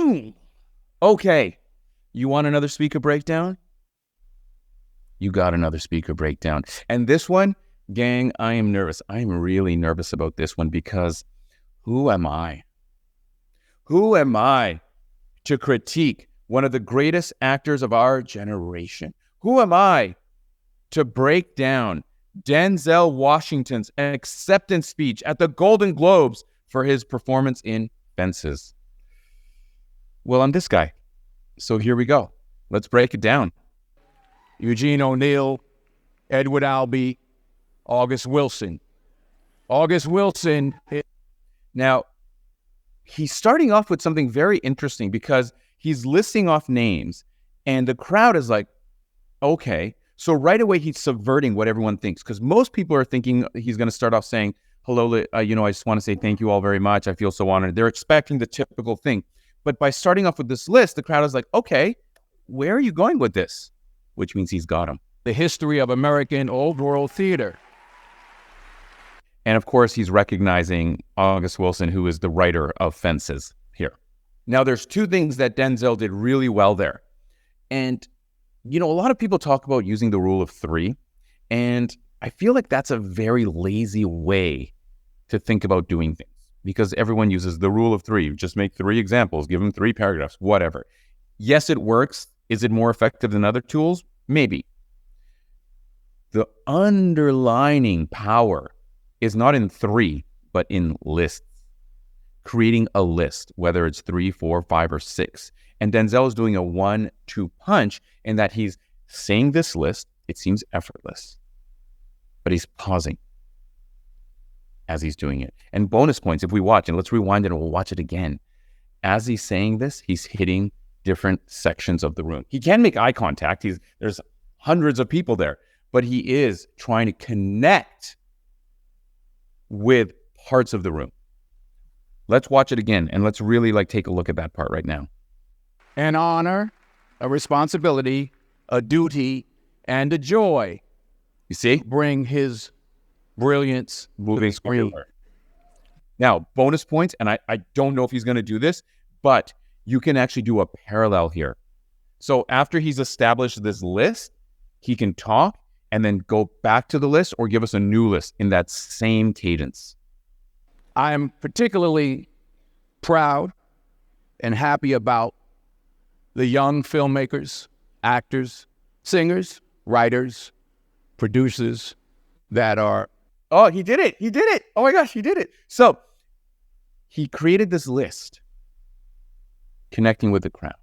Boom. Okay. You want another speaker breakdown? You got another speaker breakdown. And this one, gang, I am nervous. I'm really nervous about this one because who am I? Who am I to critique one of the greatest actors of our generation? Who am I to break down Denzel Washington's acceptance speech at the Golden Globes for his performance in Fences? Well, I'm this guy. So here we go. Let's break it down. Eugene O'Neill, Edward Albee, August Wilson. August Wilson. Now, he's starting off with something very interesting because he's listing off names and the crowd is like, okay. So right away, he's subverting what everyone thinks because most people are thinking he's going to start off saying, hello, I just want to say thank you all very much. I feel so honored. They're expecting the typical thing. But by starting off with this list, the crowd is like, okay, where are you going with this? Which means he's got him. The history of American old world theater. And of course, he's recognizing August Wilson, who is the writer of Fences here. Now, there's two things that Denzel did really well there. And, a lot of people talk about using the rule of three. And I feel like that's a very lazy way to think about doing things because everyone uses the rule of three. Just make 3 examples, give them 3 paragraphs, whatever. Yes, it works. Is it more effective than other tools? Maybe. The underlining power is not in 3, but in lists. Creating a list, whether it's 3, 4, 5, or 6. And Denzel is doing a 1-2 punch in that he's saying this list. It seems effortless, but he's pausing as he's doing it. And bonus points, if we watch, and let's rewind it and we'll watch it again. As he's saying this, he's hitting different sections of the room. He can make eye contact. There's hundreds of people there, but he is trying to connect with parts of the room. Let's watch it again, and let's really take a look at that part right now. An honor, a responsibility, a duty, and a joy. You see? Bring his brilliance moving screen. Now, bonus points, and I don't know if he's going to do this, but you can actually do a parallel here. So after he's established this list, he can talk and then go back to the list or give us a new list in that same cadence. I am particularly proud and happy about the young filmmakers, actors, singers, writers, producers that are... Oh, he did it. He did it. Oh my gosh, he did it. So he created this list connecting with the crowd.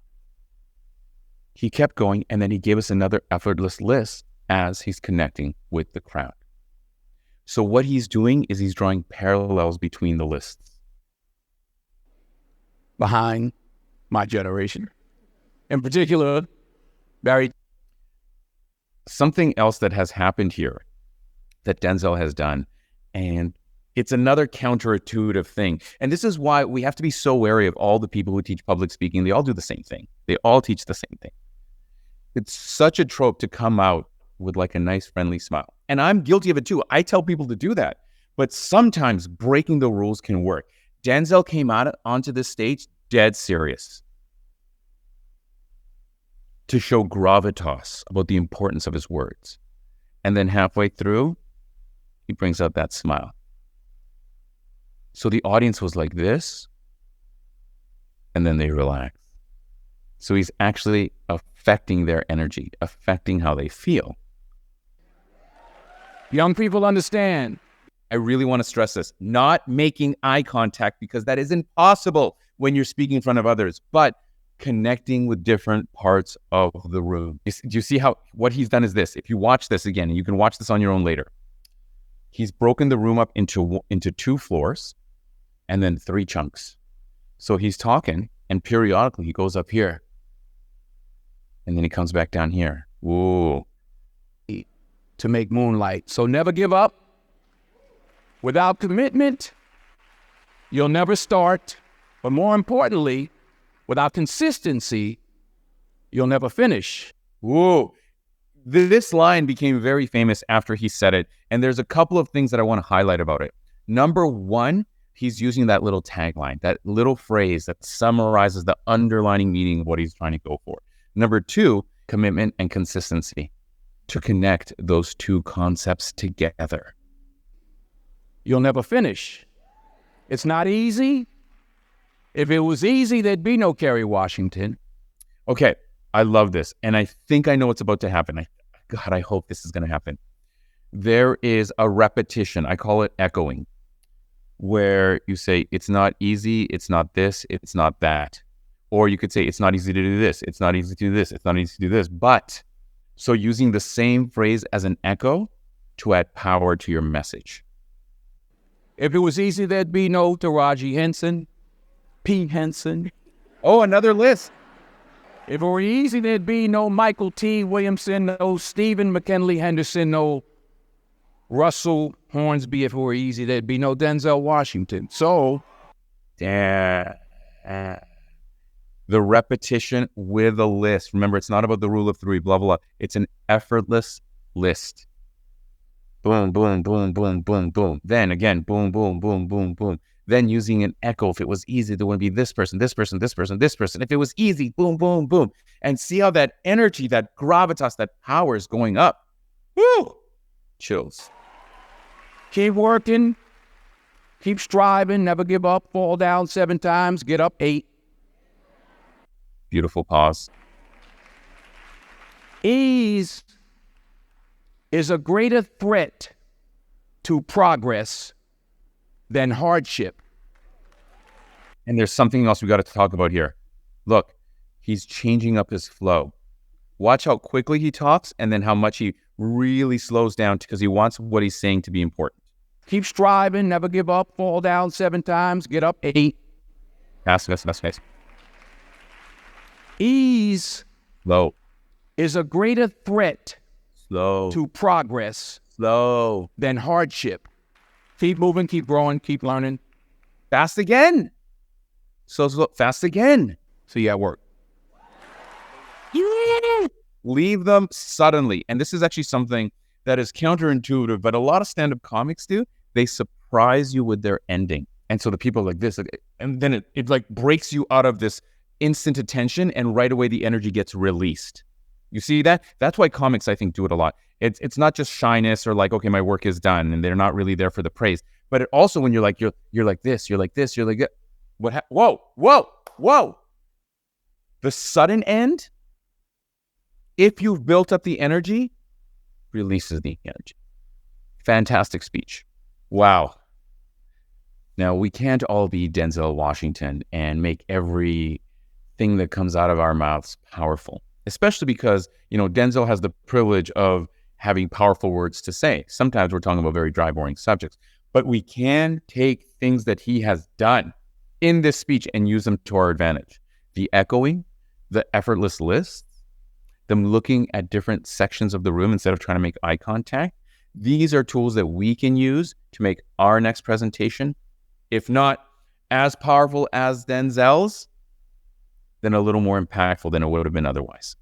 He kept going, and then he gave us another effortless list as he's connecting with the crowd. So what he's doing is he's drawing parallels between the lists. Behind my generation. In particular, Barry. Something else that has happened here that Denzel has done, and it's another counterintuitive thing. And this is why we have to be so wary of all the people who teach public speaking. They all do the same thing. They all teach the same thing. It's such a trope to come out with a nice, friendly smile. And I'm guilty of it too. I tell people to do that. But sometimes breaking the rules can work. Denzel came out onto this stage dead serious to show gravitas about the importance of his words. And then halfway through, he brings out that smile. So the audience was like this, and then they relax. So he's actually affecting their energy, affecting how they feel. Young people understand. I really want to stress this. Not making eye contact, because that is impossible when you're speaking in front of others, but connecting with different parts of the room. Do you see how what he's done is this? If you watch this again, and you can watch this on your own later, he's broken the room up into 2 floors and then 3 chunks. So he's talking, and periodically he goes up here, and then he comes back down here. Whoa. To make moonlight. So never give up. Without commitment, you'll never start. But more importantly, without consistency, you'll never finish. Whoa. This line became very famous after he said it. And there's a couple of things that I want to highlight about it. Number one, he's using that little tagline, that little phrase that summarizes the underlining meaning of what he's trying to go for. Number 2, commitment and consistency, to connect those two concepts together. You'll never finish. It's not easy. If it was easy, there'd be no Kerry Washington. Okay, I love this. And I think I know what's about to happen. God, I hope this is going to happen. There is a repetition. I call it echoing, where you say, it's not easy, it's not this, it's not that. Or you could say, it's not easy to do this, it's not easy to do this, it's not easy to do this. But, so using the same phrase as an echo to add power to your message. If it was easy, there'd be no Taraji Henson, P. Henson. Oh, another list. If it were easy, there'd be no Michael T. Williamson, no Stephen McKinley Henderson, no Russell Hornsby. If it were easy, there'd be no Denzel Washington. So, the repetition with a list. Remember, it's not about the rule of 3, blah, blah, blah. It's an effortless list. Boom, boom, boom, boom, boom, boom. Then again, boom, boom, boom, boom, boom. Then using an echo. If it was easy, there would be this person, this person, this person, this person. If it was easy, boom, boom, boom. And see how that energy, that gravitas, that power is going up. Woo! Chills. Keep working. Keep striving. Never give up. Fall down 7 times. Get up 8. Beautiful pause. Ease is a greater threat to progress than hardship. And there's something else we got to talk about here. Look, he's changing up his flow. Watch how quickly he talks and then how much he really slows down because he wants what he's saying to be important. Keep striving, never give up, fall down 7 times, get up 8. That's. Ease Slow. is a greater threat Slow. to progress Slow. than hardship. Keep moving, keep growing, keep learning. Fast again. Slow. Fast again. See you at work. Leave them suddenly. And this is actually something that is counterintuitive, but a lot of stand-up comics do. They surprise you with their ending. And so the people are like this, and then it like breaks you out of this instant attention, and right away the energy gets released. You see that? That's why comics, I think, do it a lot. It's not just shyness or like, okay, my work is done, and they're not really there for the praise. But it also when you're like this, you're like this, you're like that. Whoa. The sudden end, if you've built up the energy, releases the energy. Fantastic speech. Wow. Now, we can't all be Denzel Washington and make everything that comes out of our mouths powerful, especially because, Denzel has the privilege of having powerful words to say. Sometimes we're talking about very dry, boring subjects, but we can take things that he has done in this speech and use them to our advantage. The echoing, the effortless lists, them looking at different sections of the room instead of trying to make eye contact. These are tools that we can use to make our next presentation, if not as powerful as Denzel's, then a little more impactful than it would have been otherwise.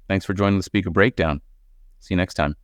Thanks for joining the Speaker Breakdown. See you next time.